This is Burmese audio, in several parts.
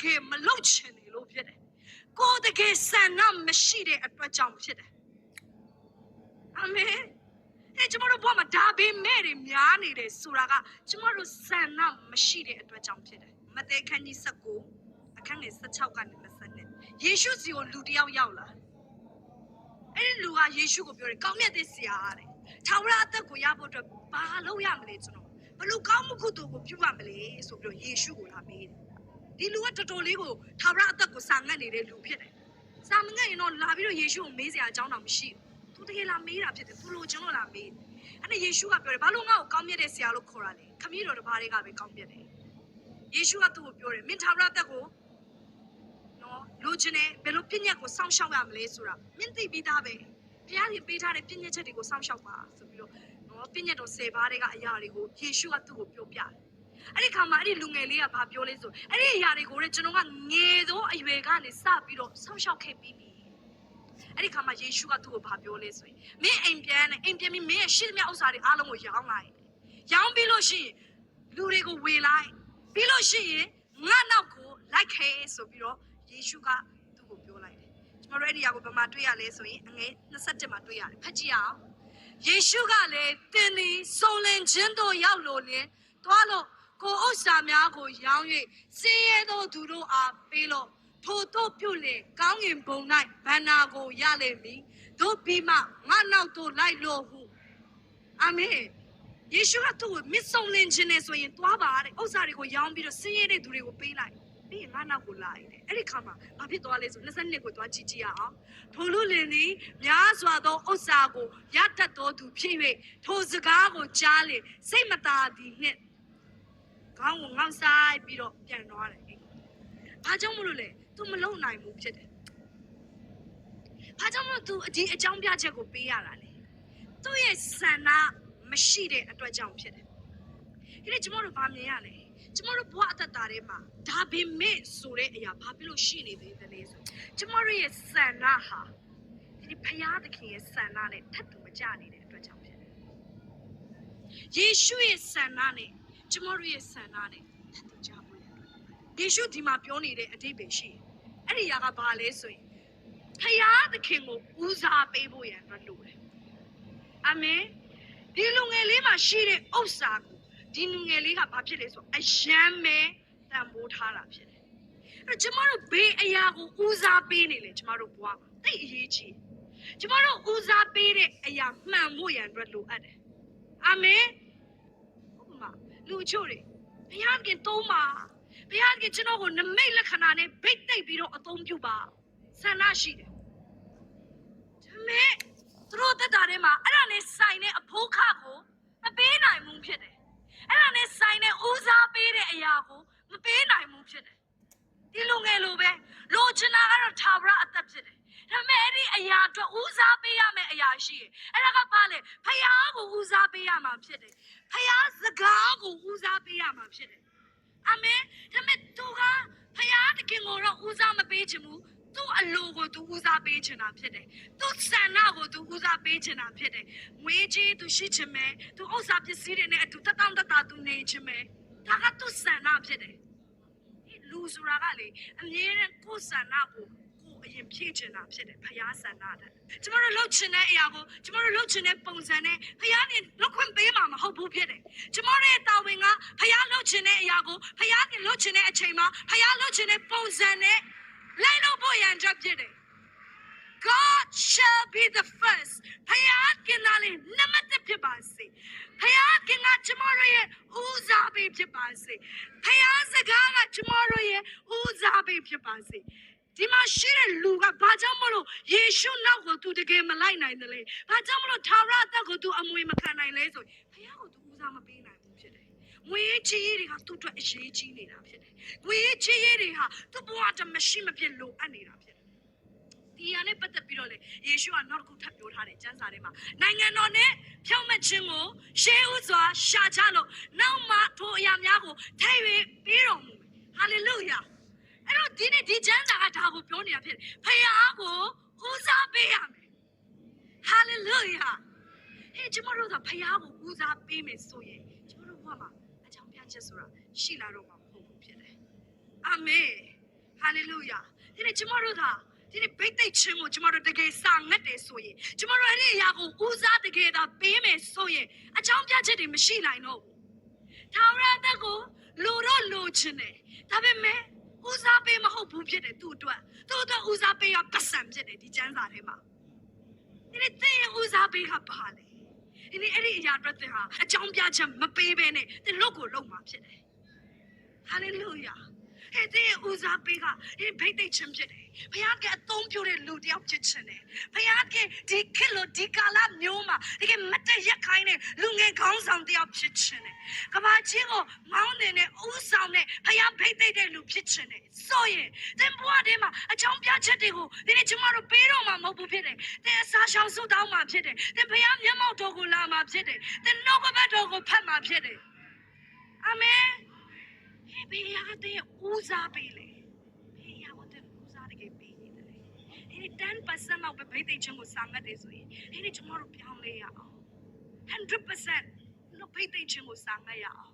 ကယ်မလုပ်ချင်နေလို့ဖြစ်တယ်ကိုတကယ်ဆန္ဒမရှိတဲ့အတွက်ကြောင့်ဖြစ်တယ်အာမင်ကျမတို့ဘဝမှာဒါပေမဲ့တွေများနေတယ်ဆိုတာကကျမတို့ဆန္ဒမရှိတဲ့အတွက်ကြောင့်ဖြစ်တယ်မဿဲခန်းကြီး19အခန်းငယ်16ကနေ20ယေရှုစီကိုလူတယောက်ရောက်လာအဲ့ဒီလူကယေရှုကိုပြောတယ်ကောင်းမြတ်တဲ့ဆရာတဲ့ထာဝရအသက်ကိုရဖို့အတွက်ဘာလုပ်ရမလဲကျွန်တော်ဘလို့ကောင်းမှုကုသိုလ်ကိုပြုရမလဲဆိုပြီးတော့ယေရှုကိုလာမေးတယ်ဒီလူကတော်တော်လေးကိုထာဝရအသက်ကိုစာငတ်နေတဲ့လူဖြစ်တယ်စာမငတ်ရင်တော့လာပြီးတော့ယေရှုကိုမေးစရာအကြောင်းတော့မရှိဘူးသူတကယ်လာမေးတာဖြစ်တယ်သူလိုချင်လို့လာမေးအဲ့ဒါယေရှုကပြောတယ်ဘာလို့ငါ့ကိုကောင်းမြတ်တဲ့ဆရာလို့ခေါ်တာလဲခမည်းတော်တစ်ပါးတွေကပဲကောင်းမြတ်တယ်ယေရှုကသူ့ကိုပြောတယ်မင်းထာဝရအသက်ကိုနော်လိုချင်တယ်ဘယ်လိုပြည့်ညတ်ကိုစောင့်ရှောက်ရမလဲဆိုတာမင်းသိပြီးသားပဲဘုရားရှင်ပေးထားတဲ့ပြည့်ညတ်ချက်တွေကိုစောင့်ရှောက်ပါဆိုပြီးတော့နော်ပြည့်ညတ်တော်10ပါးတွေကအရာတွေကိုယေရှုကသူ့ကိုပြောပြတယ်အဲ့ဒီခါမှာအဲ့ဒီလူငယ်လေးကဘာပြောလဲဆိုအဲ့ဒီအရာတွေကိုလည်းကျွန်တော်ကငယ်သောအရွယ်ကနေစပြီးတော့စောင့်ရှောက်ခဲ့ပြီးပြီအဲ့ဒီခါမှာယေရှုကသူ့ကိုဘာပြောလဲဆိုရင်မင်းအိမ်ပြန်ပြီးမင်းရဲ့ရှိသမျှဥစ္စာတွေအားလုံးကိုရောင်းလိုက်ရောင်းပြီးလို့ရှိရင်လူတွေကိုဝေလိုက်ပြီးလို့ရှိရင်ငါနောက်ကိုလိုက်ခဲဆိုပြီးတော့ယေရှုကသူ့ကိုပြောလိုက်တယ်ကျွန်တော်တို့အဲ့ဒီအရာကိုဘယ်မှာတွေ့ရလဲဆိုရင်အငယ်27မှာတွေ့ရတယ်ဖတ်ကြည့်အောင်ယေရှုကလည်းတင်သည်စုံလင်ခြင်းတို့ရောက်လို့လင်သွားလို့ကိုဥစ္စာများကိုရောင်း၍စင်းရဲသောသူတို့အားပေးလို့ထိုတို့ပြုလေကောင်းငင်ဘုံ၌ဗန္နာကိုရလိမ့်မည်တို့ပြီးမှငါနောက်တို့လိုက်လို့ဟုအာမင်ယေရှုကသူ့ကိုမစ်ဆုံးလင်းခြင်းနဲ့ဆိုရင်သွားပါတဲ့ဥစ္စာတွေကိုရောင်းပြီးတော့စင်းရဲတဲ့သူတွေကိုပေးလိုက်ပြီးရင်ငါနောက်ကိုလာရတယ်အဲ့ဒီခါမှာဘာဖြစ်သွားလဲဆို22ကိုသွားကြည့်ရအောင်ထိုလူလင်သည်များစွာသောဥစ္စာကိုရတတ်သောသူဖြစ်၍ထိုစကားကိုကြားလေစိတ်မသာသည်နှင့်ခေါင်းကိုငေါ့ဆိုင်ပြီးတော့ပြန်သွားတယ်ဘာကြောင့်မလို့လဲ तू မလုံနိုင်ဘူးဖြစ်တယ်ဘာကြောင့်မလို့ तू ဒီအကြောင်းပြချက်ကိုပေးရတာလဲသူ့ရဲ့ဆန္ဒမရှိတဲ့အတွက်ကြောင့်ဖြစ်တယ်ဒီနေ့ကျွန်တော်တို့ဗာမြင်ရလဲကျွန်တော်တို့ဘဝအသက်တာထဲမှာဒါပေမဲ့ဆိုတဲ့အရာဘာဖြစ်လို့ရှိနေသေးတယ်လဲဆိုကျွန်တော်တို့ရဲ့ဆန္ဒဟာဒီဖယားသခင်ရဲ့ဆန္ဒနဲ့ထပ်တူမကျနေတဲ့အတွက်ကြောင့်ဖြစ်တယ်ယေရှုရဲ့ဆန္ဒနဲ့ကျွန်တော်တို့ရဲ့ဆန္ဒနဲ့ထပ်တူကြဖို့ယေရှုဒီမှာပြောနေတဲ့အဓိပ္ပာယ်ရှိအဲ့ဒီအရာကဘာလဲဆိုရင်ဖယားသခင်ကိုဦးစားပေးဖို့ရန်အတွက်လိုတယ်အာမင်ဒီလူငယ်လေးမှာရှိတဲ့ဥစ္စာကိုဒီလူငယ်လေးကဘာဖြစ်လဲဆိုအယမ်းပဲတန်ဖိုးထားတာဖြစ်တယ်အဲ့တော့ကျမတို့ဘေးအရာကိုဦးစားပေးနေလေကျမတို့ဘဝမှာသိအရေးကြီးကျမတို့ဦးစားပေးတဲ့အရာမှန်ဖို့ရန်အတွက်လိုအပ်တယ်အာမင်ဟုတ်ပါလူချို့တွေဘုရားခင်သုံးပါဘုရားခင်ကျွန်တော်ကိုနမိတ်လက္ခဏာနဲ့ဗိတ်သိပ်ပြီးတော့အသုံးပြုပါဆန္ဒရှိတယ်ဒါပေမဲ့သူတို့တက်တာထဲမှာအဲ့ဒါနဲ့ဆိုင်တဲ့အဖိုးခကိုမပေးနိုင်ဘူးဖြစ်တယ်အဲ့ဒါနဲ့ဆိုင်တဲ့ဦးစားပေးတဲ့အရာကိုမပေးနိုင်ဘူးဖြစ်တယ်ဒီလူငယ်လိုပဲလိုချင်တာကတော့ထာဝရအသက်ဖြစ်တယ်ဒါပေမဲ့အဲ့ဒီအရာအတွက်ဦးစားပေးရမယ့်အရာရှိတယ်အဲ့ဒါကဘာလဲဖယားကိုဦးစားပေးရမှာဖြစ်တယ်ဖယားစကားကိုဦးစားပေးရမှာဖြစ်တယ်အာမင်ဒါပေမဲ့သူကဖယားတခင်ကိုတော့ဦးစားမပေးချင်ဘူးသူ့အလိုကိုသူဦးစားပေးချင်တာဖြစ်တယ်သူ့ဆန္ဒကိုသူဦးစားပေးချင်တာဖြစ်တယ်ငွေကြီးသူရှိချင်မယ်သူဥစ္စာပစ္စည်းတွေနဲ့အတူတတောင့်တတသူနေချင်မယ်ဒါကသူ့ဆန္ဒဖြစ်တယ်လူဆိုတာကလေအမြဲတမ်းကိုယ်ဆန္ဒကိုအရင်ဖြည့်ချင်တာဖြစ်တယ်ဖယားဆန္ဒတဲ့ကျမတို့လှုပ်ချင်တဲ့အရာကိုကျမတို့လှုပ်ချင်တဲ့ပုံစံနဲ့ဖယားနဲ့လှုပ်ခွင့်ပေးမှာမဟုတ်ဘူးဖြစ်တယ်ကျမတို့ရဲ့တာဝန်ကဖယားလှုပ်ချင်တဲ့အရာကိုဖယားကလှုပ်ချင်တဲ့အချိန်မှာဖယားလှုပ်ချင်တဲ့ပုံစံနဲ့လိုက်လို့ဖို့ရန်ကြဖြစ်တယ် God shall be the first ဖယားကလည်းနမတ်ဖြစ်ပါစေဖယားကကျမတို့ရဲ့ဦးစားပေးဖြစ်ပါစေဖယားစကားကကျမတို့ရဲ့ဦးစားပေးဖြစ်ပါစေဒီမှာရှိတဲ့လူကဘာကြောင့်မလို့ယေရှုနောက်ကိုသူတကယ်မလိုက်နိုင်တယ်လေဘာကြောင့်မလို့ထာဝရအသက်ကိုသူအမွေမခံနိုင်လဲဆိုဖယားကိုသူဦးစားမပေးနိုင်ဘူးဖြစ်တယ်ငွေကြီးတွေကသူ့အတွက်အရေးကြီးနေတာဖြစ်တယ်ငွေကြီးတွေဟာသူ့ဘဝတမရှိမဖြစ်လိုအပ်နေတာဖြစ်တယ်ဒီရနဲ့ပတ်သက်ပြီးတော့လေယေရှုကနောက်တစ်ခုထပ်ပြောထားတယ်ကျမ်းစာထဲမှာနိုင်ငံတော်နဲ့ဖြောင့်မတ်ခြင်းကိုရှေးဥစွာရှာချလို့နောက်မှထိုအရာများကိုထိ၍ပြီးတော်မူမယ်ဟာလေလုယာအဲ့တော့ဒီနေ့ဒီကျမ်းစာကဒါကိုပြောနေတာဖြစ်တယ်ဖယားကိုဦးစားပေးရမယ်ဟာလေလုယာဟဲ့ကျမတို့ကဖယားကိုဦးစားပေးမယ်ဆိုရင်ကျမတို့ဘဝမှာအကြောင်းပြချက်ဆိုတာရှိလာတော့မှာမဟုတ်ဘူးဖြစ်တယ်အာမင် Hallelujah. ဒီနေ့ကျမတို့သာဒီနေ့ဘိတ်သိက်ချင်းကိုကျမတို့တကယ်စာငတ်တယ်ဆိုရင်ကျမတို့အဲ့ဒီအရာကိုဦးစားတကယ်သာပေးမယ်ဆိုရင်အကြောင်းပြချက်တွေမရှိနိုင်တော့ဘူး။ထာဝရအသက်ကိုလိုတော့လိုချင်တယ်။ဒါပေမဲ့ဦးစားပေးမဟုတ်ဘူးဖြစ်တယ်သူ့အတွက်ဦးစားပေးရပတ်စံဖြစ်တယ်ဒီကျမ်းစာထဲမှာ။ဒီနေ့သင်ရဲ့ဦးစားပေးကဘာလဲ။ဒီနေ့အဲ့ဒီအရာအတွက်သင်ဟာအကြောင်းပြချက်မပေးဘဲနဲ့သင်လုပ်ကိုလုပ်မှာဖြစ်တယ်။ Hallelujah. အဲ့ဒီဦးစားပေးကဒီဘိတ်သိက်ချင်းဖြစ်တယ်။ဘုရားကအသုံးပြုတဲ့လူတယောက်ဖြစ်ချင်တယ်။ဘုရားကဒီခေတ်လိုဒီကာလမျိုးမှာဒီကမတ်ရက်ခိုင်းတဲ့လူငယ်ခေါင်းဆောင်တယောက်ဖြစ်ချင်တယ်။ကမ္ဘာကြီးကိုမောင်းနေတဲ့ဦးဆောင်တဲ့ဘုရားဘိတ်သိက်တဲ့လူဖြစ်ချင်တယ်။ဆိုရင်သင်ဘဝထဲမှာအကြောင်းပြချက်တွေကိုဒီနေ့ကျမတို့ပေးတော့မှာမဟုတ်ဘူးဖြစ်တယ်။သင်အစာရှောင်ဆုတောင်းမှာဖြစ်တယ်။သင်ဘုရားမျက်မှောက်တော်ကိုလာမှာဖြစ်တယ်။သင်နှုတ်ကပတ်တော်ကိုဖတ်မှာဖြစ်တယ်။အာမင်။ဘယ်ရတဲ့ဦးစားပေးလေဘယ်ရတဲ့ဦးစားတကယ်ပေးနေတယ်ဒီ10%လောက်ပဲဘိတ်သိက်ချင်းကိုစာငတ်တယ်ဆိုရင်ဒီနေ့ကျမတို့ပြောင်းလဲရအောင်100%လို့ဘိတ်သိက်ချင်းကိုစာငတ်ရအောင်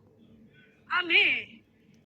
အာမင်